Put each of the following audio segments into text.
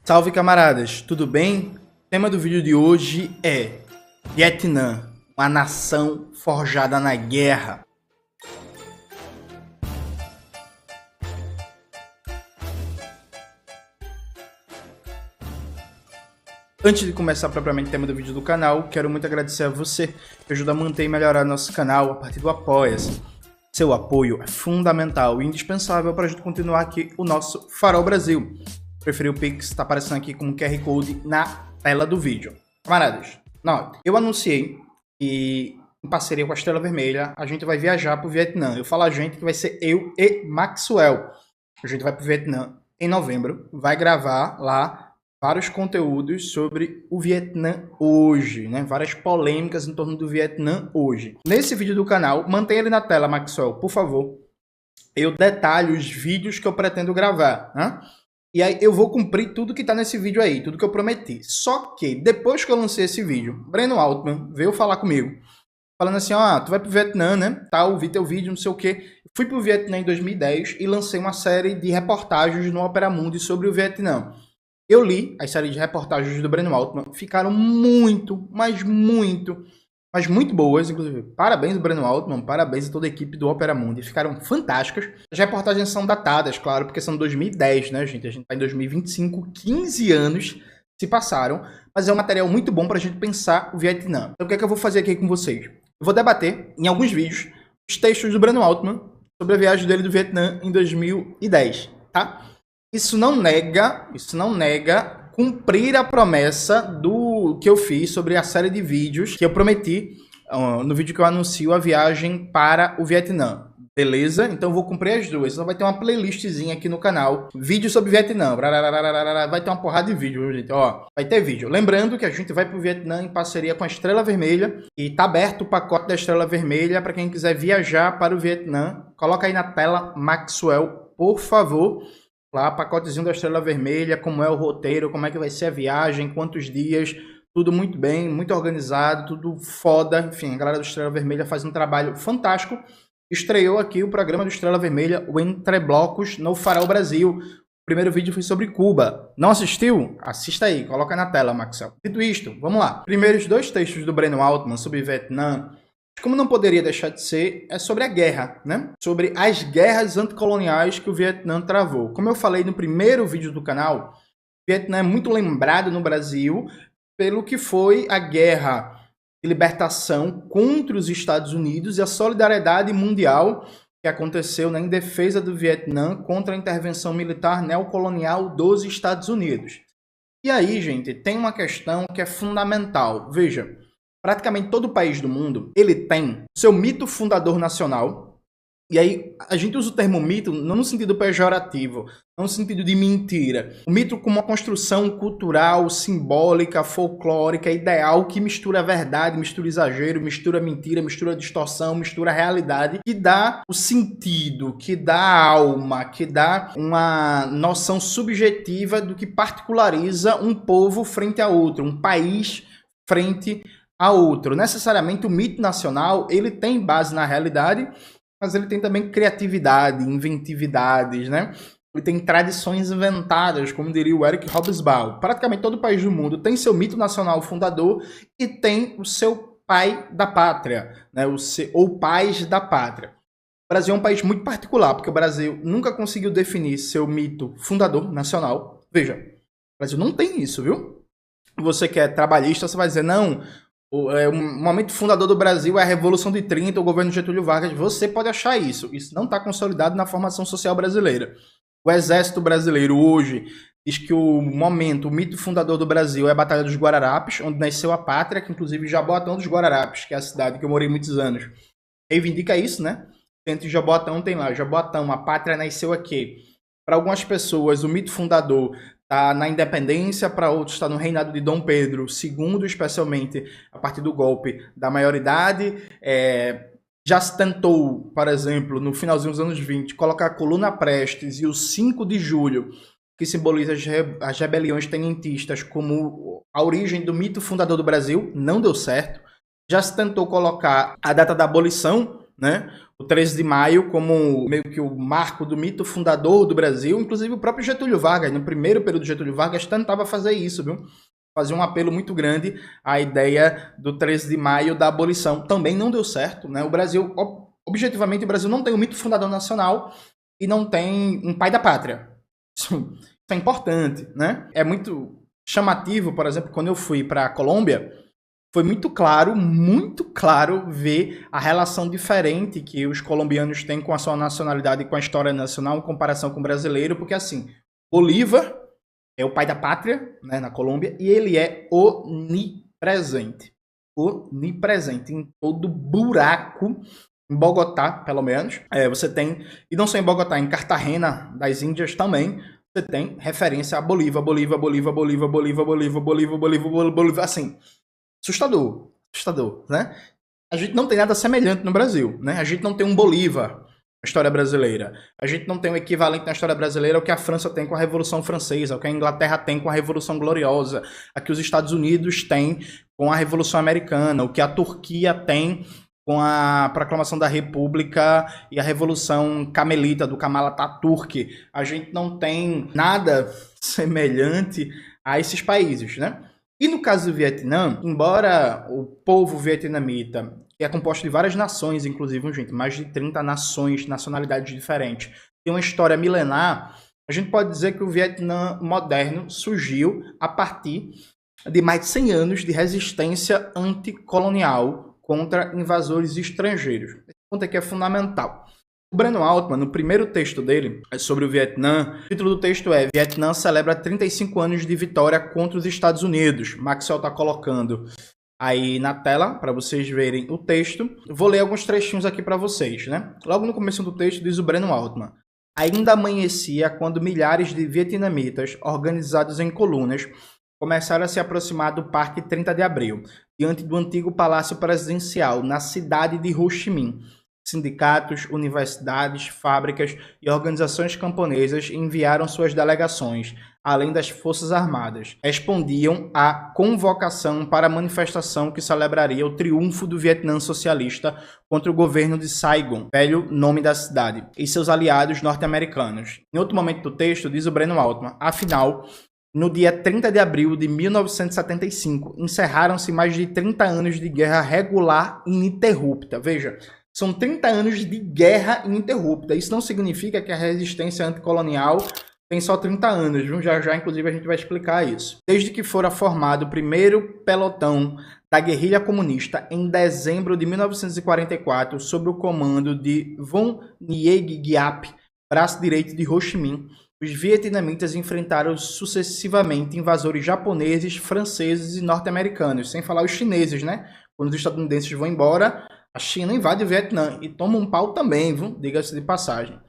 Salve camaradas, tudo bem? O tema do vídeo de hoje é Vietnã, uma nação forjada na guerra. Antes de começar propriamente o tema do vídeo do canal, quero muito agradecer a você que ajuda a manter e melhorar nosso canal a partir do Apoia-se. Seu apoio é fundamental e indispensável para a gente continuar aqui o nosso Farol Brasil. Preferir o Pix, está aparecendo aqui com o QR Code na tela do vídeo. Camaradas, note, eu anunciei que em parceria com a Estrela Vermelha a gente vai viajar para o Vietnã. Eu falo a gente que vai ser eu e Maxwell. A gente vai para o Vietnã em novembro, vai gravar lá vários conteúdos sobre o Vietnã hoje, né? Várias polêmicas em torno do Vietnã hoje. Nesse vídeo do canal, mantenha ele na tela, Maxwell, por favor. Eu detalho os vídeos que eu pretendo gravar, né? E aí eu vou cumprir tudo que tá nesse vídeo aí, tudo que eu prometi. Só que depois que eu lancei esse vídeo, Breno Altman veio falar comigo, falando assim, ó, tu vai pro Vietnã, né? Tal, vi teu vídeo, não sei o quê. Fui pro Vietnã em 2010 e lancei uma série de reportagens no Opera Mundi sobre o Vietnã. Eu li as séries de reportagens do Breno Altman, ficaram muito, mas muito boas, inclusive. Parabéns, Breno Altman, parabéns a toda a equipe do Opera Mundi, ficaram fantásticas. As reportagens são datadas, claro, porque são 2010, né, gente? A gente tá em 2025, 15 anos se passaram, mas é um material muito bom pra gente pensar o Vietnã. Então o que é que eu vou fazer aqui com vocês? Eu vou debater, em alguns vídeos, os textos do Breno Altman sobre a viagem dele do Vietnã em 2010, tá? Isso não nega cumprir a promessa do que eu fiz sobre a série de vídeos que eu prometi no vídeo que eu anuncio a viagem para o Vietnã. Beleza? Então eu vou cumprir as duas. Então vai ter uma playlistzinha aqui no canal. Vídeo sobre Vietnã. Vai ter uma porrada de vídeo, gente. Ó, vai ter vídeo. Lembrando que a gente vai para o Vietnã em parceria com a Estrela Vermelha. E tá aberto o pacote da Estrela Vermelha para quem quiser viajar para o Vietnã. Coloca aí na tela, Maxwell, por favor. Lá, pacotezinho da Estrela Vermelha, como é o roteiro, como é que vai ser a viagem, quantos dias, tudo muito bem, muito organizado, tudo foda. Enfim, a galera do Estrela Vermelha faz um trabalho fantástico. Estreou aqui o programa do Estrela Vermelha, o Entre Blocos, no Farol Brasil. O primeiro vídeo foi sobre Cuba. Não assistiu? Assista aí, coloca na tela, Maxwell. Dito isto, vamos lá. Primeiros dois textos do Breno Altman sobre Vietnã, como não poderia deixar de ser, é sobre a guerra, né? Sobre as guerras anticoloniais que o Vietnã travou. Como eu falei no primeiro vídeo do canal, o Vietnã é muito lembrado no Brasil pelo que foi a guerra de libertação contra os Estados Unidos e a solidariedade mundial que aconteceu em defesa do Vietnã contra a intervenção militar neocolonial dos Estados Unidos. E aí, gente, tem uma questão que é fundamental. Veja, praticamente todo país do mundo, ele tem seu mito fundador nacional. E aí, a gente usa o termo mito não no sentido pejorativo, não no sentido de mentira. O mito como uma construção cultural, simbólica, folclórica, ideal, que mistura verdade, mistura exagero, mistura mentira, mistura distorção, mistura realidade, que dá o sentido, que dá a alma, que dá uma noção subjetiva do que particulariza um povo frente a outro, um país frente a outro. Necessariamente o mito nacional, ele tem base na realidade, mas ele tem também criatividade, inventividades, né? Ele tem tradições inventadas, como diria o Eric Hobsbawm. Praticamente todo país do mundo tem seu mito nacional fundador e tem o seu pai da pátria, né? Ou pais da pátria. O Brasil é um país muito particular, porque o Brasil nunca conseguiu definir seu mito fundador nacional. Veja, o Brasil não tem isso, viu? Você que é trabalhista, você vai dizer, não, o momento fundador do Brasil é a Revolução de 30, o governo Getúlio Vargas. Você pode achar isso. Isso não está consolidado na formação social brasileira. O Exército Brasileiro hoje diz que o mito fundador do Brasil é a Batalha dos Guararapes, onde nasceu a pátria, que inclusive Jaboatão dos Guararapes, que é a cidade que eu morei muitos anos, reivindica isso, né? Dentro de Jaboatão tem lá, Jaboatão, a pátria nasceu aqui. Para algumas pessoas, o mito fundador está na independência, para outros está no reinado de Dom Pedro II, especialmente a partir do golpe da maioridade. Já se tentou, por exemplo, no finalzinho dos anos 20, colocar a Coluna Prestes e o 5 de julho, que simboliza as rebeliões tenentistas, como a origem do mito fundador do Brasil. Não deu certo. Já se tentou colocar a data da abolição, né, o 13 de maio como meio que o marco do mito fundador do Brasil. Inclusive o próprio Getúlio Vargas, no primeiro período de Getúlio Vargas, tentava fazer isso, viu? Fazia um apelo muito grande à ideia do 13 de maio da abolição. Também não deu certo, né? O Brasil, objetivamente, o Brasil não tem um mito fundador nacional e não tem um pai da pátria. Isso é importante, né? É muito chamativo, por exemplo, quando eu fui para a Colômbia, foi muito claro ver a relação diferente que os colombianos têm com a sua nacionalidade e com a história nacional em comparação com o brasileiro, porque assim, Bolívar é o pai da pátria, né, na Colômbia, e ele é onipresente. Onipresente em todo buraco, em Bogotá, pelo menos. Você tem, e não só em Bogotá, em Cartagena das Índias também, você tem referência a Bolívar, assim, assustador, né? A gente não tem nada semelhante no Brasil, né? A gente não tem um Bolívar na história brasileira. A gente não tem um equivalente na história brasileira ao que a França tem com a Revolução Francesa, ao que a Inglaterra tem com a Revolução Gloriosa, ao que os Estados Unidos têm com a Revolução Americana, o que a Turquia tem com a proclamação da República e a Revolução Camelita, do Kemal Atatürk. A gente não tem nada semelhante a esses países, né? E no caso do Vietnã, embora o povo vietnamita, que é composto de várias nações, inclusive, gente, mais de 30 nações, nacionalidades diferentes, tem uma história milenar, a gente pode dizer que o Vietnã moderno surgiu a partir de mais de 100 anos de resistência anticolonial contra invasores estrangeiros. Esse ponto aqui é fundamental. O Breno Altman, no primeiro texto dele sobre o Vietnã, o título do texto é Vietnã celebra 35 anos de vitória contra os Estados Unidos. Maxwell está colocando aí na tela para vocês verem o texto. Vou ler alguns trechinhos aqui para vocês, né? Logo no começo do texto diz o Breno Altman. Ainda amanhecia quando milhares de vietnamitas, organizados em colunas, começaram a se aproximar do Parque 30 de Abril, diante do antigo Palácio Presidencial, na cidade de Ho Chi Minh. Sindicatos, universidades, fábricas e organizações camponesas enviaram suas delegações, além das Forças Armadas. Respondiam à convocação para a manifestação que celebraria o triunfo do Vietnã socialista contra o governo de Saigon, velho nome da cidade, e seus aliados norte-americanos. Em outro momento do texto, diz o Breno Altman, afinal, no dia 30 de abril de 1975, encerraram-se mais de 30 anos de guerra regular ininterrupta. Veja, são 30 anos de guerra ininterrupta. Isso não significa que a resistência anticolonial tem só 30 anos, viu? Já, inclusive, a gente vai explicar isso. Desde que fora formado o primeiro pelotão da guerrilha comunista em dezembro de 1944, sob o comando de Von Nguyen Giap, braço direito de Ho Chi Minh, os vietnamitas enfrentaram sucessivamente invasores japoneses, franceses e norte-americanos, sem falar os chineses, né? Quando os estadunidenses vão embora, a China invade o Vietnã e toma um pau também, viu? Diga-se de passagem.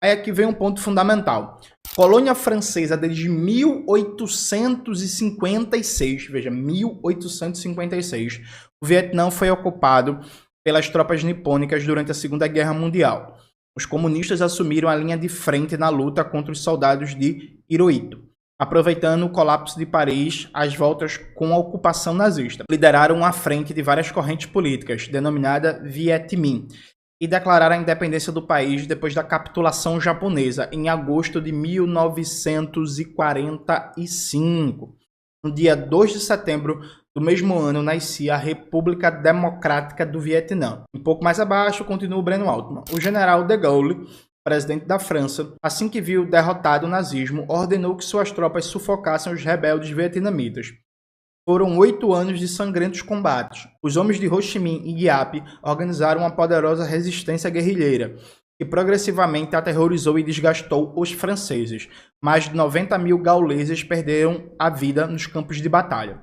Aí aqui vem um ponto fundamental. Colônia francesa desde 1856, veja, 1856, o Vietnã foi ocupado pelas tropas nipônicas durante a Segunda Guerra Mundial. Os comunistas assumiram a linha de frente na luta contra os soldados de Hirohito, aproveitando o colapso de Paris às voltas com a ocupação nazista. Lideraram a frente de várias correntes políticas, denominada Viet Minh, e declararam a independência do país depois da capitulação japonesa, em agosto de 1945. No dia 2 de setembro do mesmo ano, nascia a República Democrática do Vietnã. Um pouco mais abaixo, continua o Breno Altman. O general de Gaulle, presidente da França, assim que viu derrotado o nazismo, ordenou que suas tropas sufocassem os rebeldes vietnamitas. Foram 8 anos de sangrentos combates. Os homens de Ho Chi Minh e Giap organizaram uma poderosa resistência guerrilheira, que progressivamente aterrorizou e desgastou os franceses. Mais de 90 mil gauleses perderam a vida nos campos de batalha.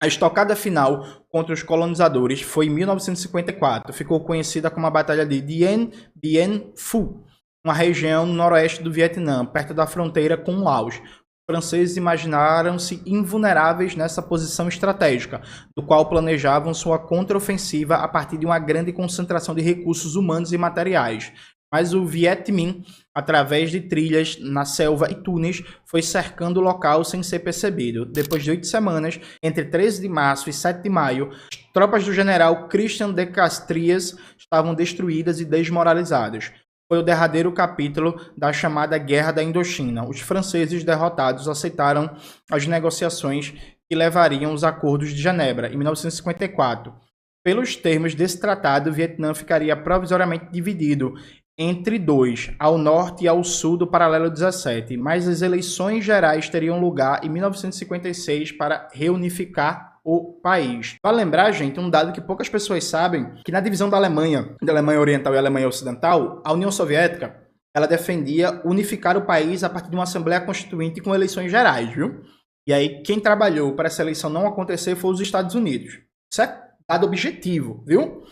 A estocada final contra os colonizadores foi em 1954. Ficou conhecida como a Batalha de Dien Bien Phu, uma região no noroeste do Vietnã, perto da fronteira com o Laos. Os franceses imaginaram-se invulneráveis nessa posição estratégica, do qual planejavam sua contraofensiva a partir de uma grande concentração de recursos humanos e materiais. mas o Viet Minh, através de trilhas na selva e túneis, foi cercando o local sem ser percebido. Depois de 8 semanas, entre 13 de março e 7 de maio, as tropas do general Christian de Castries estavam destruídas e desmoralizadas. Foi o derradeiro capítulo da chamada Guerra da Indochina. Os franceses derrotados aceitaram as negociações que levariam os Acordos de Genebra, em 1954. Pelos termos desse tratado, o Vietnã ficaria provisoriamente dividido entre dois, ao norte e ao sul do paralelo 17, mas as eleições gerais teriam lugar em 1956 para reunificar o país. Vale lembrar, gente, um dado que poucas pessoas sabem, que na divisão da Alemanha Oriental e Alemanha Ocidental, a União Soviética, ela defendia unificar o país a partir de uma Assembleia Constituinte com eleições gerais, viu? E aí, quem trabalhou para essa eleição não acontecer foi os Estados Unidos. Isso é dado objetivo, viu?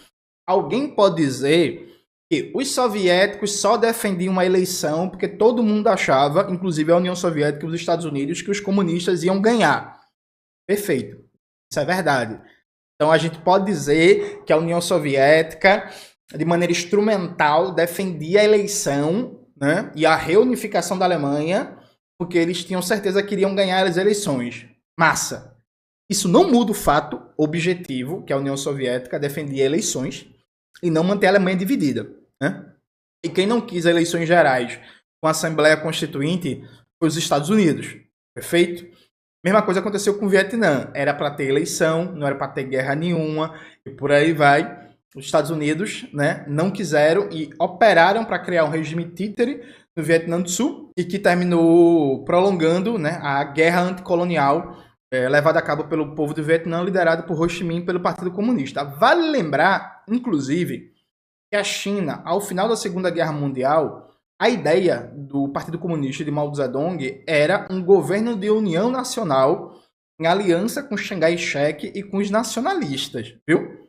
Alguém pode dizer que os soviéticos só defendiam uma eleição porque todo mundo achava, inclusive a União Soviética e os Estados Unidos, que os comunistas iam ganhar. Perfeito. Isso é verdade. Então a gente pode dizer que a União Soviética, de maneira instrumental, defendia a eleição, né, e a reunificação da Alemanha, porque eles tinham certeza que iriam ganhar as eleições. Massa. Isso não muda o fato objetivo que a União Soviética defendia eleições e não manter a Alemanha dividida, né? E quem não quis eleições gerais com a Assembleia Constituinte foi os Estados Unidos. Perfeito? Mesma coisa aconteceu com o Vietnã. Era para ter eleição, não era para ter guerra nenhuma, e por aí vai. Os Estados Unidos, né, não quiseram e operaram para criar um regime títere no Vietnã do Sul e que terminou prolongando, né, a guerra anticolonial levada a cabo pelo povo do Vietnã, liderado por Ho Chi Minh pelo Partido Comunista. Vale lembrar, inclusive, que a China, ao final da Segunda Guerra Mundial, a ideia do Partido Comunista de Mao Zedong era um governo de união nacional em aliança com Chiang Kai-shek e com os nacionalistas, viu?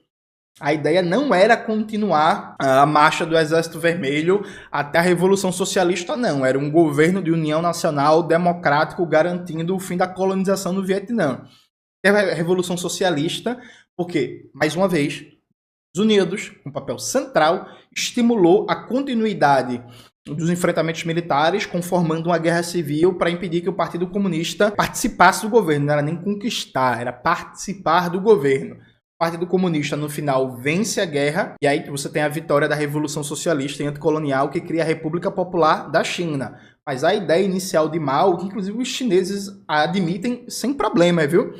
A ideia não era continuar a marcha do Exército Vermelho até a Revolução Socialista, não. Era um governo de união nacional democrático garantindo o fim da colonização no Vietnã. Teve a Revolução Socialista porque, mais uma vez, os Unidos, com um papel central, estimulou a continuidade dos enfrentamentos militares, conformando uma guerra civil para impedir que o Partido Comunista participasse do governo. Não era nem conquistar, era participar do governo. O Partido Comunista, no final, vence a guerra, e aí você tem a vitória da Revolução Socialista e Anticolonial, que cria a República Popular da China. Mas a ideia inicial de Mao, que inclusive os chineses admitem sem problema, viu?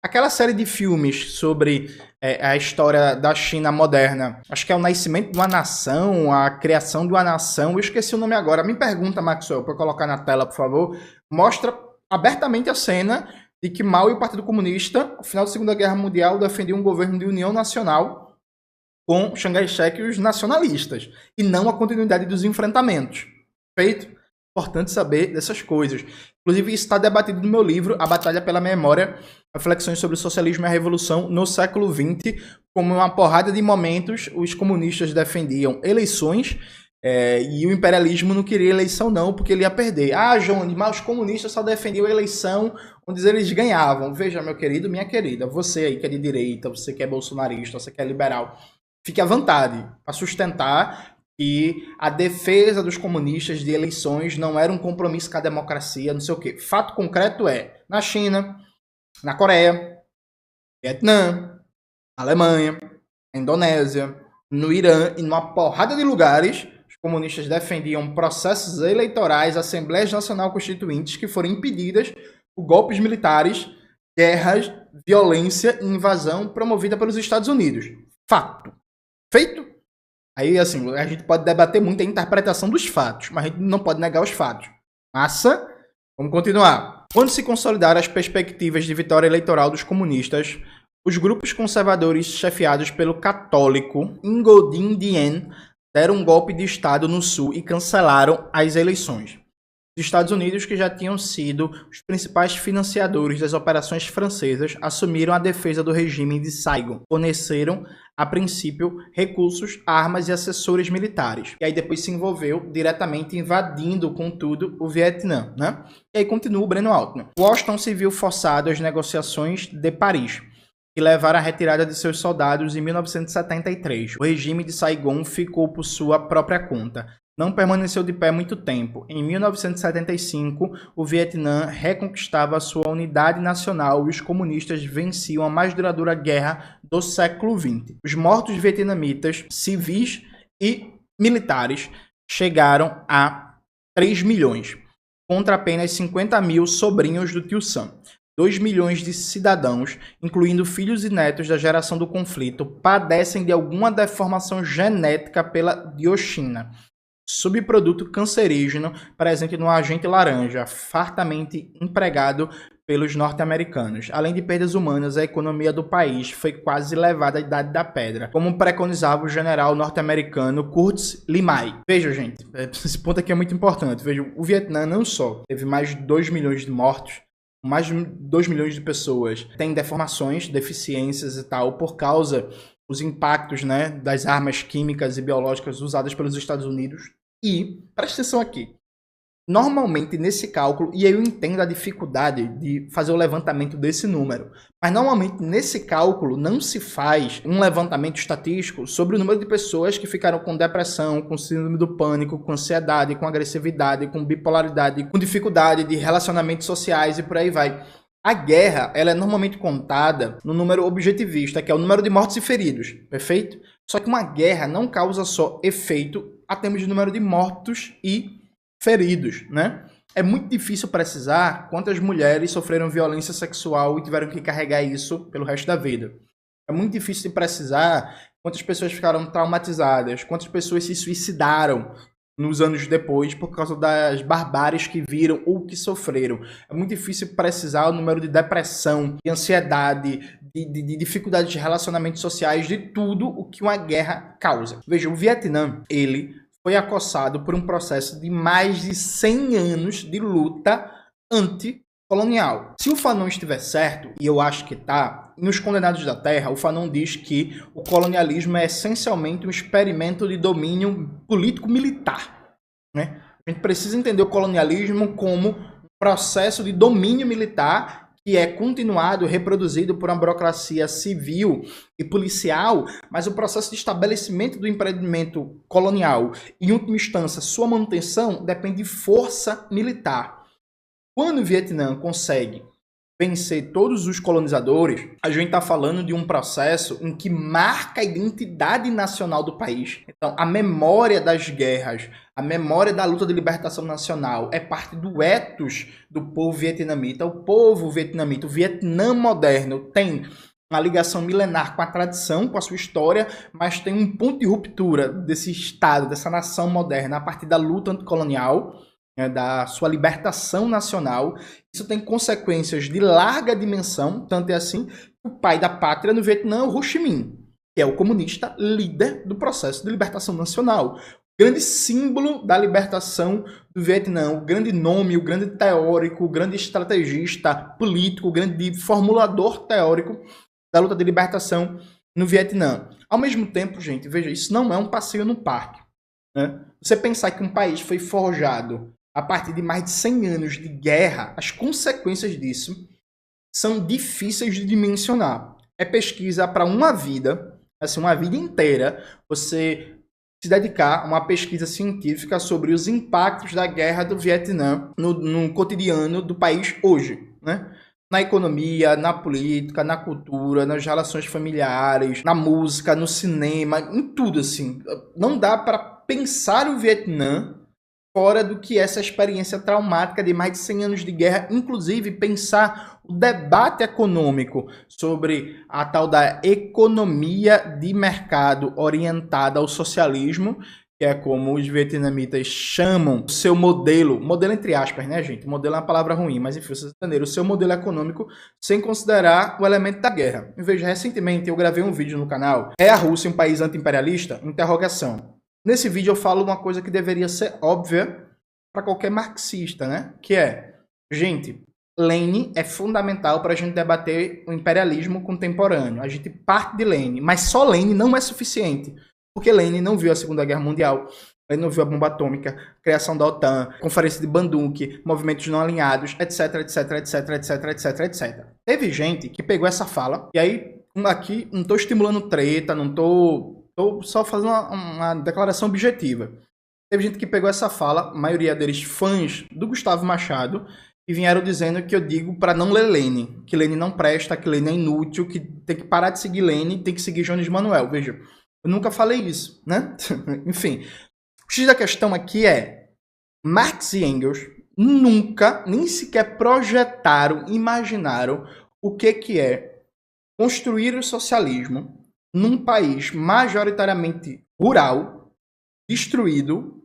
Aquela série de filmes sobre a história da China moderna, acho que é o nascimento de uma nação, a criação de uma nação, eu esqueci o nome agora. Me pergunta, Maxwell, para colocar na tela, por favor. Mostra abertamente a cena de que Mao e o Partido Comunista, no final da Segunda Guerra Mundial, defendiam um governo de união nacional com Chiang Kai-shek e os nacionalistas, e não a continuidade dos enfrentamentos. Feito? Importante saber dessas coisas. Inclusive, isso está debatido no meu livro, A Batalha pela Memória, Reflexões sobre o Socialismo e a Revolução no século XX. Como em uma porrada de momentos, os comunistas defendiam eleições, e o imperialismo não queria eleição não, porque ele ia perder. Ah, Johnny, mas os comunistas só defendiam a eleição onde eles ganhavam. Veja, meu querido, minha querida, você aí que é de direita, você que é bolsonarista, você que é liberal, fique à vontade para sustentar que a defesa dos comunistas de eleições não era um compromisso com a democracia, não sei o quê. Fato concreto é, na China, na Coreia, Vietnã, Alemanha, Indonésia, no Irã e numa porrada de lugares, os comunistas defendiam processos eleitorais, Assembleias Nacional Constituintes que foram impedidas por golpes militares, guerras, violência e invasão promovida pelos Estados Unidos. Fato. Feito? Aí, assim, a gente pode debater muito a interpretação dos fatos, mas a gente não pode negar os fatos. Massa? Vamos continuar. Quando se consolidaram as perspectivas de vitória eleitoral dos comunistas, os grupos conservadores chefiados pelo católico Ngo Dinh Diem deram um golpe de Estado no Sul e cancelaram as eleições. Os Estados Unidos, que já tinham sido os principais financiadores das operações francesas, assumiram a defesa do regime de Saigon. Forneceram, a princípio, recursos, armas e assessores militares. E aí depois se envolveu diretamente invadindo, contudo, o Vietnã, né? E aí continua o Breno Altman. Washington se viu forçado às negociações de Paris, que levaram à retirada de seus soldados em 1973. O regime de Saigon ficou por sua própria conta. não permaneceu de pé muito tempo. Em 1975, o Vietnã reconquistava sua unidade nacional e os comunistas venciam a mais duradoura guerra do século XX. Os mortos vietnamitas, civis e militares, chegaram a 3 milhões, contra apenas 50 mil sobrinhos do tio Sam. 2 milhões de cidadãos, incluindo filhos e netos da geração do conflito, padecem de alguma deformação genética pela dioxina, subproduto cancerígeno presente no agente laranja, fartamente empregado pelos norte-americanos. Além de perdas humanas, a economia do país foi quase levada à idade da pedra, como preconizava o general norte-americano Curtis LeMay. Veja, gente, esse ponto aqui é muito importante. Veja, o Vietnã não só teve mais de 2 milhões de mortos, mais de 2 milhões de pessoas têm deformações, deficiências e tal, por causa dos impactos, né, das armas químicas e biológicas usadas pelos Estados Unidos. E, presta atenção aqui, normalmente nesse cálculo, e eu entendo a dificuldade de fazer o levantamento desse número, mas normalmente nesse cálculo não se faz um levantamento estatístico sobre o número de pessoas que ficaram com depressão, com síndrome do pânico, com ansiedade, com agressividade, com bipolaridade, com dificuldade de relacionamentos sociais e por aí vai. A guerra, ela é normalmente contada no número objetivista, que é o número de mortos e feridos, perfeito? Só que uma guerra não causa só efeito a termos de número de mortos e feridos, né? É muito difícil precisar quantas mulheres sofreram violência sexual e tiveram que carregar isso pelo resto da vida. É muito difícil de precisar quantas pessoas ficaram traumatizadas, quantas pessoas se suicidaram nos anos depois por causa das barbáries que viram ou que sofreram. É muito difícil precisar o número de depressão, de ansiedade, de dificuldades de relacionamentos sociais, de tudo o que uma guerra causa. Veja, o Vietnã, ele foi acossado por um processo de mais de 100 anos de luta anticolonial. Se o Fanon estiver certo, e eu acho que está, nos Condenados da Terra, o Fanon diz que o colonialismo é essencialmente um experimento de domínio político-militar, né? A gente precisa entender o colonialismo como um processo de domínio militar que é continuado, reproduzido por uma burocracia civil e policial, mas o processo de estabelecimento do empreendimento colonial, em última instância, sua manutenção, depende de força militar. Quando o Vietnã consegue vencer todos os colonizadores, a gente está falando de um processo em que marca a identidade nacional do país. Então, a memória das guerras, a memória da luta de libertação nacional é parte do ethos do povo vietnamita. O povo vietnamita, o Vietnã moderno, tem uma ligação milenar com a tradição, com a sua história, mas tem um ponto de ruptura desse Estado, dessa nação moderna, a partir da luta anticolonial, da sua libertação nacional. Isso tem consequências de larga dimensão, tanto é assim que o pai da pátria no Vietnã é o Ho Chi Minh, que é o comunista líder do processo de libertação nacional. O grande símbolo da libertação do Vietnã, o grande nome, o grande teórico, o grande estrategista político, o grande formulador teórico da luta de libertação no Vietnã. Ao mesmo tempo, gente, veja, isso não é um passeio no parque, né? Você pensar que um país foi forjado a partir de mais de 100 anos de guerra, as consequências disso são difíceis de dimensionar. É pesquisa para uma vida, assim, uma vida inteira, você se dedicar a uma pesquisa científica sobre os impactos da guerra do Vietnã no cotidiano do país hoje, né? Na economia, na política, na cultura, nas relações familiares, na música, no cinema, em tudo, assim. Não dá para pensar o Vietnã fora do que essa experiência traumática de mais de 100 anos de guerra, inclusive pensar o debate econômico sobre a tal da economia de mercado orientada ao socialismo, que é como os vietnamitas chamam o seu modelo entre aspas, né, gente? Modelo é uma palavra ruim, mas enfim, vocês entenderam, o seu modelo econômico sem considerar o elemento da guerra. Veja, recentemente eu gravei um vídeo no canal, é a Rússia um país anti-imperialista? Interrogação. Nesse vídeo eu falo uma coisa que deveria ser óbvia para qualquer marxista, né? Que é, gente, Lenin é fundamental para a gente debater o imperialismo contemporâneo. A gente parte de Lenin, mas só Lenin não é suficiente. Porque Lenin não viu a Segunda Guerra Mundial, ele não viu a bomba atômica, criação da OTAN, Conferência de Bandung, movimentos não alinhados, etc, etc, etc, etc, etc, etc. Teve gente que pegou essa fala, e aí aqui não estou estimulando treta, não estou só fazendo uma declaração objetiva. teve gente que pegou essa fala, a maioria deles fãs do Gustavo Machado, e vieram dizendo que eu digo para não ler Lênin, que Lênin não presta, que Lênin é inútil, que tem que parar de seguir Lênin, tem que seguir Jones Manuel. Veja, eu nunca falei isso, né? Enfim, o X da questão aqui é, Marx e Engels nunca, nem sequer projetaram, imaginaram o que é construir o socialismo num país majoritariamente rural, destruído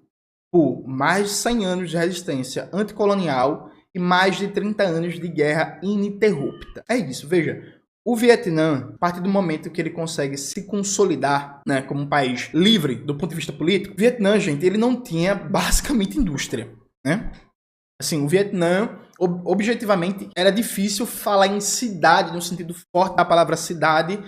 por mais de 100 anos de resistência anticolonial e mais de 30 anos de guerra ininterrupta. É isso, veja. O Vietnã, a partir do momento que ele consegue se consolidar, né, como um país livre do ponto de vista político, o Vietnã, gente, ele não tinha basicamente indústria, né? Assim, o Vietnã, objetivamente, era difícil falar em cidade, no sentido forte da palavra cidade,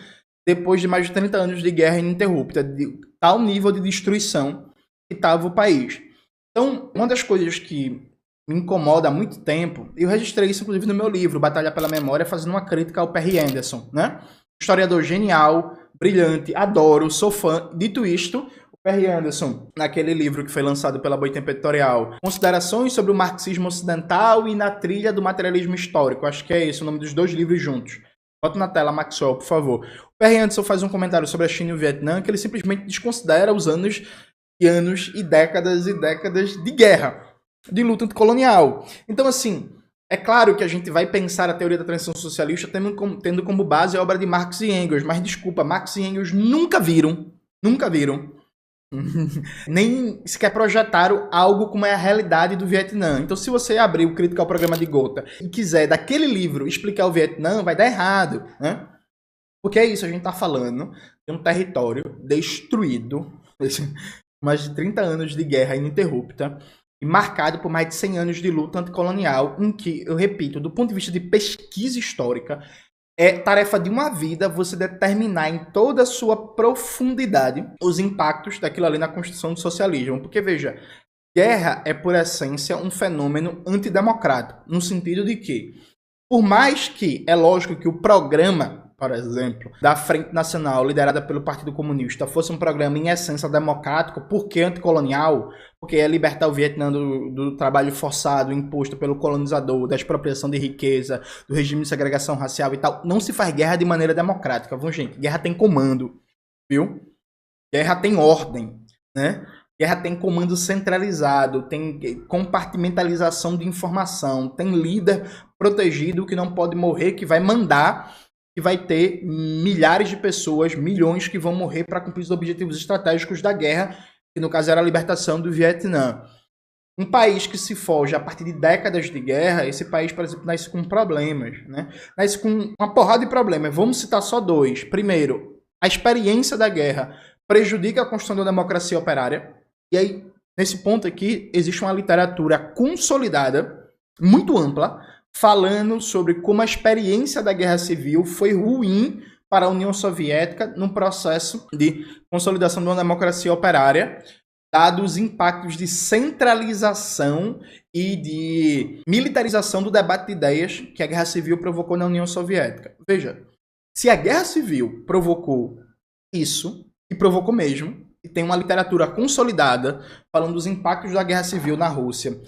depois de mais de 30 anos de guerra ininterrupta, de tal nível de destruição que estava o país. Então, uma das coisas que me incomoda há muito tempo, eu registrei isso inclusive no meu livro, Batalha pela Memória, fazendo uma crítica ao Perry Anderson, né? Historiador genial, brilhante, adoro, sou fã. Dito isto, Perry Anderson, naquele livro que foi lançado pela Boitempo Editorial, Considerações sobre o Marxismo Ocidental e na Trilha do Materialismo Histórico, acho que é esse o nome dos dois livros juntos. Bota na tela, Maxwell, por favor. O Perry Anderson faz um comentário sobre a China e o Vietnã que ele simplesmente desconsidera os anos e décadas de guerra, de luta anticolonial. Então, assim, é claro que a gente vai pensar a teoria da transição socialista tendo como base a obra de Marx e Engels, mas desculpa, Marx e Engels nunca viram, nem sequer projetaram algo como é a realidade do Vietnã. Então, se você abrir o Crítica ao Programa de Gotha e quiser, daquele livro, explicar o Vietnã, vai dar errado, né? Porque é isso, a gente está falando de um território destruído, mais de 30 anos de guerra ininterrupta, e marcado por mais de 100 anos de luta anticolonial, em que, eu repito, do ponto de vista de pesquisa histórica, é tarefa de uma vida você determinar em toda a sua profundidade os impactos daquilo ali na construção do socialismo. Porque, veja, guerra é, por essência, um fenômeno antidemocrático, no sentido de que, por mais que, é lógico que o programa, por exemplo, da Frente Nacional, liderada pelo Partido Comunista, fosse um programa em essência democrático, porque anticolonial, porque é libertar o Vietnã do trabalho forçado imposto pelo colonizador, da expropriação de riqueza, do regime de segregação racial e tal, não se faz guerra de maneira democrática, viu, gente? Guerra tem comando, viu? Guerra tem ordem, né? Guerra tem comando centralizado, tem compartimentalização de informação, tem líder protegido que não pode morrer, que vai mandar, que vai ter milhares de pessoas, milhões que vão morrer para cumprir os objetivos estratégicos da guerra, que no caso era a libertação do Vietnã. Um país que se foge a partir de décadas de guerra, esse país, por exemplo, nasce com problemas, né? Nasce com uma porrada de problemas. Vamos citar só dois. Primeiro, a experiência da guerra prejudica a construção da democracia operária. E aí, nesse ponto aqui, existe uma literatura consolidada, muito ampla, falando sobre como a experiência da Guerra Civil foi ruim para a União Soviética no processo de consolidação de uma democracia operária, dados os impactos de centralização e de militarização do debate de ideias que a Guerra Civil provocou na União Soviética. Veja, se a Guerra Civil provocou isso, e provocou mesmo, e tem uma literatura consolidada falando dos impactos da Guerra Civil na Rússia,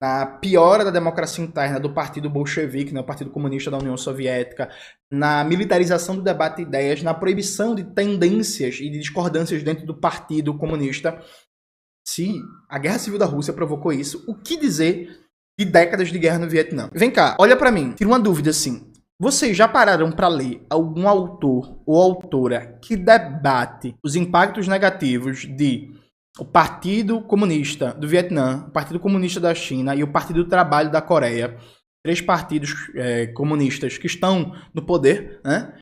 na piora da democracia interna do Partido Bolchevique, né, o Partido Comunista da União Soviética, na militarização do debate de ideias, na proibição de tendências e de discordâncias dentro do Partido Comunista. Se a Guerra Civil da Rússia provocou isso, o que dizer de décadas de guerra no Vietnã? Vem cá, olha pra mim, tira uma dúvida assim. Vocês já pararam para ler algum autor ou autora que debate os impactos negativos de o Partido Comunista do Vietnã, o Partido Comunista da China e o Partido do Trabalho da Coreia, três partidos comunistas que estão no poder, né?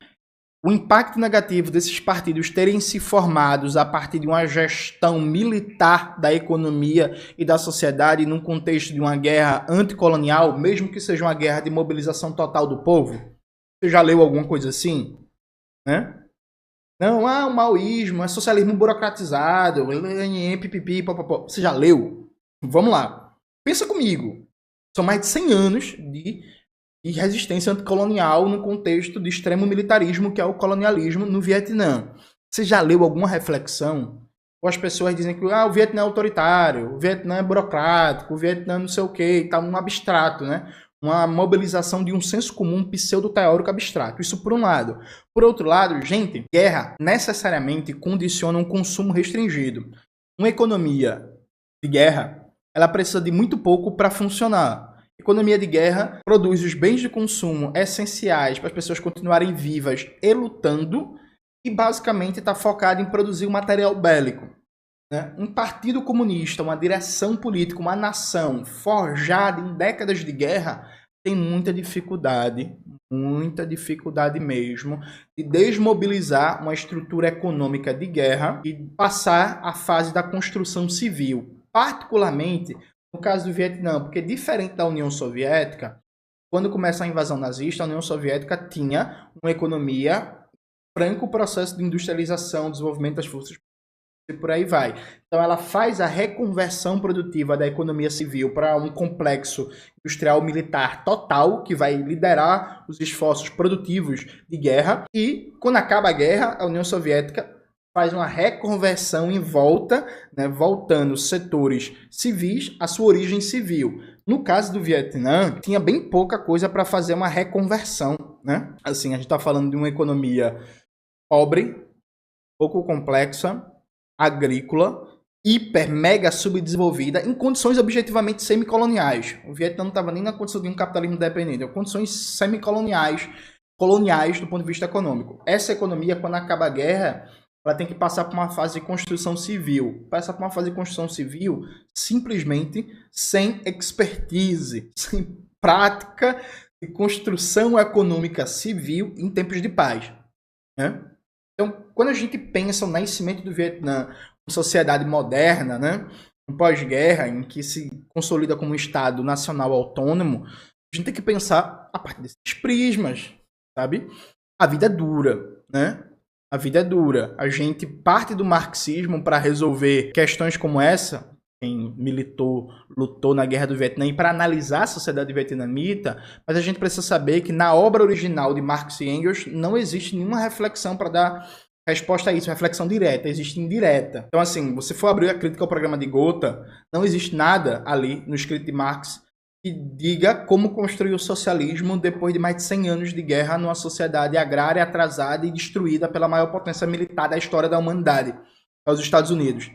O impacto negativo desses partidos terem se formados a partir de uma gestão militar da economia e da sociedade num contexto de uma guerra anticolonial, mesmo que seja uma guerra de mobilização total do povo. Você já leu alguma coisa assim? Né? Não, o maoísmo, é socialismo burocratizado, pipipi, popopó. Você já leu? Vamos lá. Pensa comigo. São mais de 100 anos de resistência anticolonial no contexto de extremo militarismo, que é o colonialismo no Vietnã. Você já leu alguma reflexão ou as pessoas dizem que o Vietnã é autoritário, o Vietnã é burocrático, o Vietnã não sei o que, tá um abstrato, né? Uma mobilização de um senso comum pseudo-teórico abstrato. Isso por um lado. Por outro lado, gente, guerra necessariamente condiciona um consumo restringido. Uma economia de guerra, ela precisa de muito pouco para funcionar. Economia de guerra produz os bens de consumo essenciais para as pessoas continuarem vivas e lutando, e basicamente está focada em produzir um material bélico. Né? Um partido comunista, uma direção política, uma nação forjada em décadas de guerra tem muita dificuldade mesmo, de desmobilizar uma estrutura econômica de guerra e passar à fase da construção civil. Particularmente no caso do Vietnã, porque diferente da União Soviética, quando começa a invasão nazista, a União Soviética tinha uma economia franco processo de industrialização, desenvolvimento das forças e por aí vai. Então ela faz a reconversão produtiva da economia civil para um complexo industrial militar total, que vai liderar os esforços produtivos de guerra, e quando acaba a guerra, a União Soviética faz uma reconversão em volta, né, voltando setores civis à sua origem civil. No caso do Vietnã, tinha bem pouca coisa para fazer uma reconversão, né? Assim, a gente está falando de uma economia pobre, pouco complexa, agrícola, hiper, mega subdesenvolvida, em condições objetivamente semicoloniais. O Vietnã não estava nem na condição de um capitalismo dependente, condições semicoloniais, coloniais do ponto de vista econômico. Essa economia, quando acaba a guerra, ela tem que passar por uma fase de construção civil. Passa por uma fase de construção civil simplesmente sem expertise, sem prática de construção econômica civil em tempos de paz. Né? Então, quando a gente pensa no nascimento do Vietnã, uma sociedade moderna, né, um pós-guerra, em que se consolida como um Estado nacional autônomo, a gente tem que pensar a partir desses prismas, sabe? A vida é dura, né? A vida é dura. A gente parte do marxismo para resolver questões como essa, quem militou, lutou na Guerra do Vietnã, e para analisar a sociedade vietnamita, mas a gente precisa saber que na obra original de Marx e Engels não existe nenhuma reflexão para dar resposta a isso, reflexão direta, existe indireta. Então, assim, você for abrir a crítica ao programa de Gotha, não existe nada ali no escrito de Marx que diga como construir o socialismo depois de mais de 100 anos de guerra numa sociedade agrária atrasada e destruída pela maior potência militar da história da humanidade, os Estados Unidos.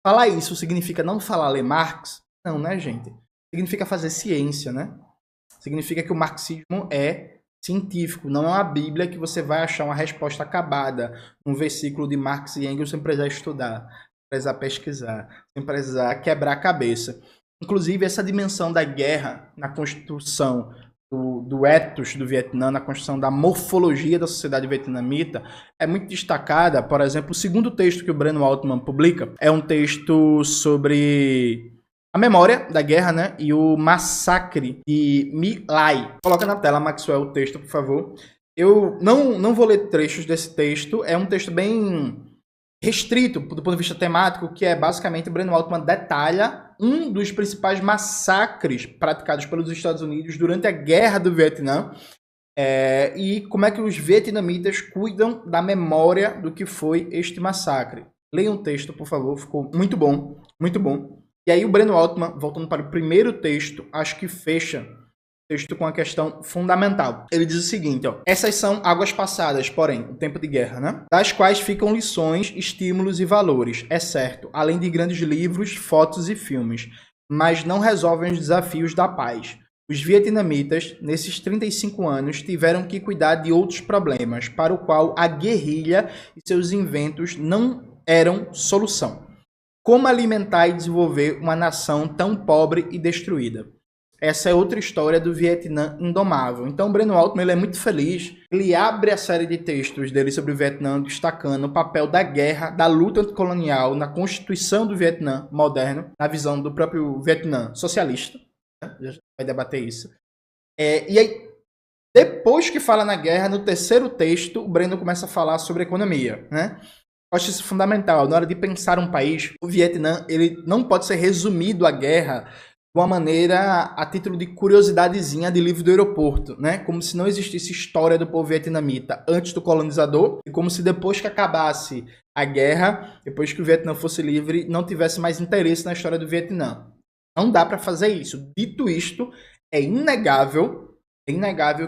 Falar isso significa não falar ler Marx? Não, né, gente? Significa fazer ciência, né? Significa que o marxismo é científico, não é uma bíblia que você vai achar uma resposta acabada num versículo de Marx e Engels sem precisar estudar, sem precisar pesquisar, sem precisar quebrar a cabeça. Inclusive, essa dimensão da guerra na construção do ethos do Vietnã, na construção da morfologia da sociedade vietnamita, é muito destacada. Por exemplo, o segundo texto que o Breno Altman publica é um texto sobre a memória da guerra, né, e o massacre de My Lai. Coloca na tela, Maxwell, o texto, por favor. Eu não vou ler trechos desse texto, é um texto bem restrito do ponto de vista temático, que é basicamente o Breno Altman detalha um dos principais massacres praticados pelos Estados Unidos durante a Guerra do Vietnã, e como é que os vietnamitas cuidam da memória do que foi este massacre. Leiam o texto, por favor, ficou muito bom, muito bom. E aí o Breno Altman, voltando para o primeiro texto, acho que fecha texto com uma questão fundamental. Ele diz o seguinte, ó: essas são águas passadas, porém, o tempo de guerra, né? Das quais ficam lições, estímulos e valores, é certo, além de grandes livros, fotos e filmes, mas não resolvem os desafios da paz. Os vietnamitas, nesses 35 anos, tiveram que cuidar de outros problemas, para o qual a guerrilha e seus inventos não eram solução. Como alimentar e desenvolver uma nação tão pobre e destruída? Essa é outra história do Vietnã indomável. Então, o Breno Altman, ele é muito feliz. Ele abre a série de textos dele sobre o Vietnã, destacando o papel da guerra, da luta anticolonial, na constituição do Vietnã moderno, na visão do próprio Vietnã socialista. Né? Já vai debater isso. E aí, depois que fala na guerra, no terceiro texto, o Breno começa a falar sobre economia, né? Eu acho isso fundamental. Na hora de pensar um país, o Vietnã, ele não pode ser resumido à guerra uma maneira a título de curiosidadezinha de livro do aeroporto, né? Como se não existisse história do povo vietnamita antes do colonizador e como se depois que acabasse a guerra, depois que o Vietnã fosse livre, não tivesse mais interesse na história do Vietnã. Não dá para fazer isso. Dito isto, é inegável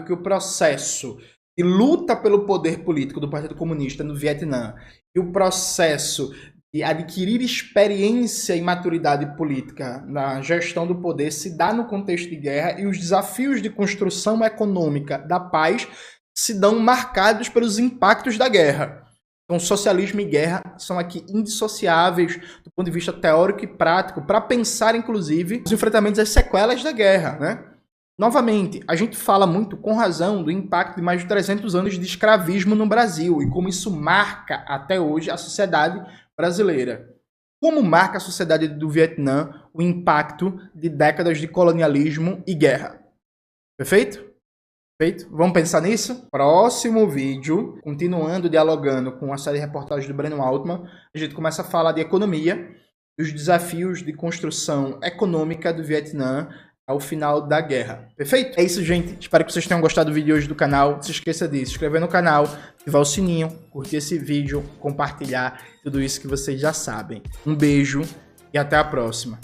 que o processo de luta pelo poder político do Partido Comunista no Vietnã e o processo de adquirir experiência e maturidade política na gestão do poder se dá no contexto de guerra e os desafios de construção econômica da paz se dão marcados pelos impactos da guerra. Então, socialismo e guerra são aqui indissociáveis do ponto de vista teórico e prático para pensar, inclusive, os enfrentamentos às sequelas da guerra, né? Novamente, a gente fala muito, com razão, do impacto de mais de 300 anos de escravismo no Brasil e como isso marca até hoje a sociedade brasileira. Como marca a sociedade do Vietnã o impacto de décadas de colonialismo e guerra. Perfeito? Perfeito? Vamos pensar nisso? Próximo vídeo, continuando dialogando com a série de reportagens do Breno Altman, a gente começa a falar de economia, dos desafios de construção econômica do Vietnã ao final da guerra. Perfeito? É isso, gente. Espero que vocês tenham gostado do vídeo hoje do canal. Não se esqueça de se inscrever no canal, ativar o sininho, curtir esse vídeo, compartilhar tudo isso que vocês já sabem. Um beijo e até a próxima.